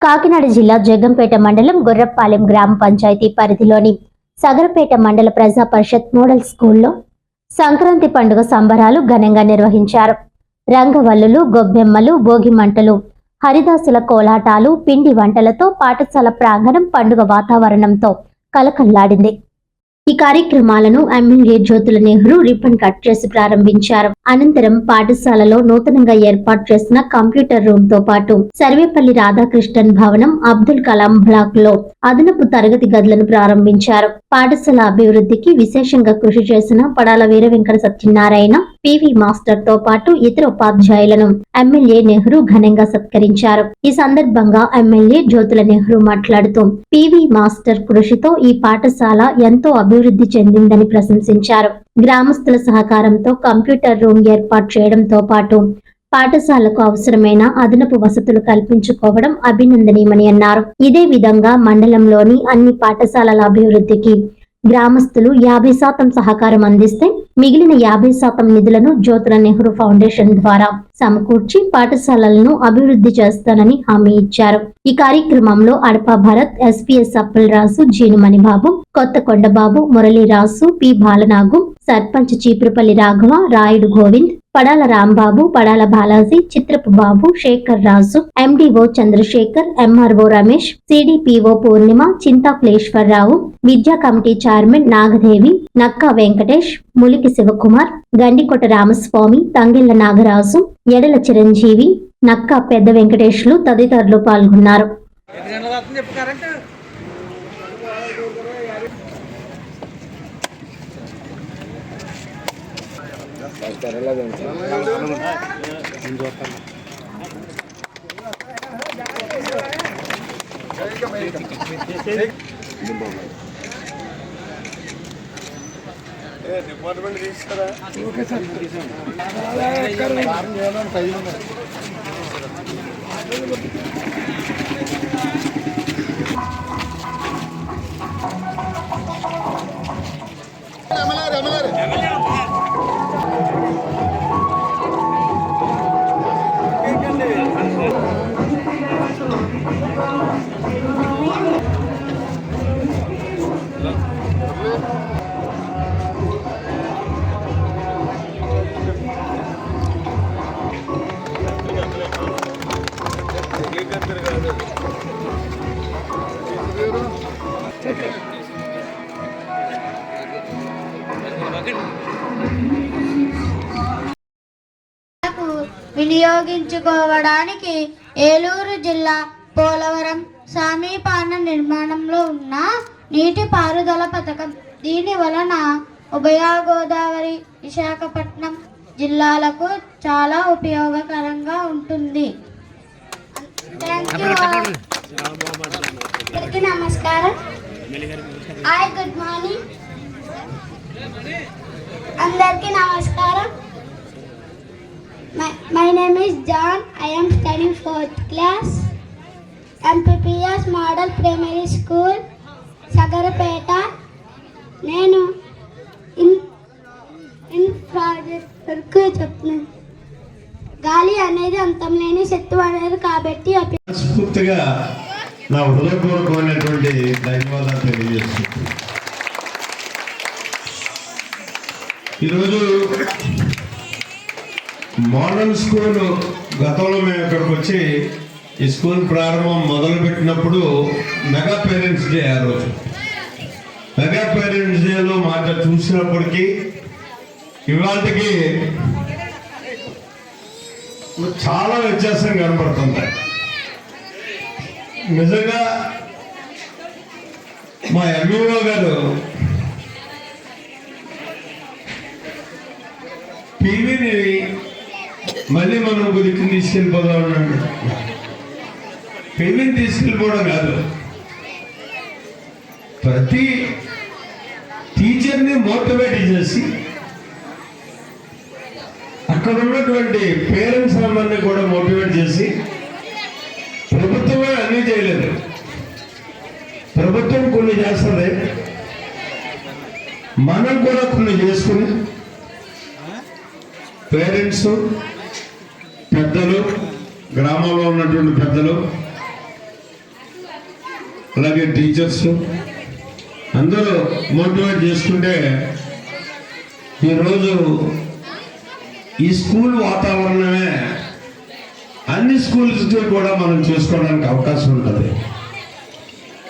కాకినాడ జిల్లా జగ్గంపేట మండలం గొర్రపాలెం గ్రామ పంచాయతీ పరిధిలోని సగరపేట మండల ప్రజా పరిషత్ మోడల్ స్కూల్లో సంక్రాంతి పండుగ సంబరాలు ఘనంగా నిర్వహించారు. రంగవల్లులు, గొబ్బెమ్మలు, భోగి మంటలు, హరిదాసుల కోలాటాలు, పిండి వంటలతో పాఠశాల ప్రాంగణం పండుగ వాతావరణంతో కలకల్లాడింది. ఈ కార్యక్రమాలను MLA Jyothula Nehru ribbon cut చేసి ప్రారంభించారు. అనంతరం పాఠశాలలో నూతనంగా ఏర్పాటు చేసిన కంప్యూటర్ రూమ్ తో పాటు సర్వేపల్లి రాధాకృష్ణన్ భవనం, అబ్దుల్ కలాం బ్లాక్ లో అదనపు తరగతి గదులను ప్రారంభించారు. పాఠశాల అభివృద్ధికి విశేషంగా కృషి చేసిన పడాల వీర వెంకట సత్యనారాయణ, పివి మాస్టర్ తో పాటు ఇతర ఉపాధ్యాయులను ఎమ్మెల్యే నెహ్రూ ఘనంగా సత్కరించారు. ఈ సందర్భంగా ఎమ్మెల్యే జ్యోతుల నెహ్రూ మాట్లాడుతూ పివి మాస్టర్ కృషితో ఈ పాఠశాల ఎంతో అభివృద్ధి చెందిందని ప్రశంసించారు. గ్రామస్తుల సహకారంతో కంప్యూటర్ రూమ్ ఏర్పాటు చేయడంతో పాటు పాఠశాలకు అవసరమైన అదనపు వసతులు కల్పించుకోవడం అభినందనీయమని అన్నారు. ఇదే విధంగా మండలంలోని అన్ని పాఠశాలల అభివృద్ధికి గ్రామస్తులు 50% సహకారం అందిస్తే మిగిలిన 50% నిధులను జ్యోతుల నెహ్రూ ఫౌండేషన్ ద్వారా సమకూర్చి పాఠశాలలను అభివృద్ధి చేస్తానని హామీ ఇచ్చారు. ఈ కార్యక్రమంలో Adapa Bharat, SPS Appalaraju, Jeenumani Babu, Kothakondababu, Muraliraju, P Balanagu, sarpanch Cheepurupalli Raghava, Rayudu Govind, Padala Rambabu, Padala Balaji, Chitrapu Babu, Sekhar Raju, MDO Chandrasekhar, MRO Ramesh, CDPO Purnima, Chintakuleswararao, విద్యా కమిటీ చైర్మన్ నాగదేవి, నక్కా వెంకటేష్, ములికి శివకుమార్, గండికోట రామస్వామి, తంగెళ్ల నాగరాజు, ఎడల చిరంజీవి, నక్కా పెద్ద వెంకటేష్లు తదితరులు పాల్గొన్నారు. డిపార్ట్మెంట్ తీసుకురా. వినియోగించుకోవడానికి ఏలూరు జిల్లా పోలవరం సమీపాన నిర్మాణంలో ఉన్న నీటిపారుదల పథకం. దీని వలన ఉభయ గోదావరి, విశాఖపట్నం జిల్లాలకు చాలా ఉపయోగకరంగా ఉంటుంది. అందరికీ నమస్కారం. Hi, good morning. అందరికీ నమస్కారం. My name is John. I am studying 4th class. MPPS Model Primary School, Sagarapeta. నేను ఇన్ ప్రాజెక్ట్ వరకు చెప్తున్నాను. గాలి అనేది అంతం లేని శక్తి అనేది కాబట్టి పూర్తిగా నా హృదయపూర్వకమైనటువంటి ధన్యవాదాలు తెలియజేస్తున్నాను. ఈరోజు మోడల్ స్కూల్ గతంలో మేము ఇక్కడికి వచ్చి ఈ స్కూల్ ప్రారంభం మొదలుపెట్టినప్పుడు మెగా పేరెంట్స్ డే, ఆ రోజు మెగా పేరెంట్స్ డేలో మాట చూసినప్పటికీ ఇవాళకి చాలా వ్యత్యాసం కనపడుతుంది. నిజంగా మా ఎంఈఓ గారు పివిని మళ్ళీ మనం గురికి తీసుకెళ్ళిపోదాం అన్నాడు. పివిని తీసుకెళ్ళిపోవడం కాదు, ప్రతి టీచర్ని మోటివేట్ చేసి అక్కడ ఉన్నటువంటి పేరెంట్స్ అందరినీ కూడా మోటివేట్ చేసి, ప్రభుత్వమే అన్నీ చేయలేదు, ప్రభుత్వం కొన్ని చేస్తుంది, మనం కూడా కొన్ని చేసుకుని పేరెంట్స్, పెద్దలు, గ్రామంలో ఉన్నటువంటి పెద్దలు అలాగే టీచర్స్ అందరూ మోటివేట్ చేసుకుంటే ఈరోజు ఈ స్కూల్ వాతావరణమే అన్ని స్కూల్స్ కూడా మనం చూసుకోవడానికి అవకాశం ఉంటుంది.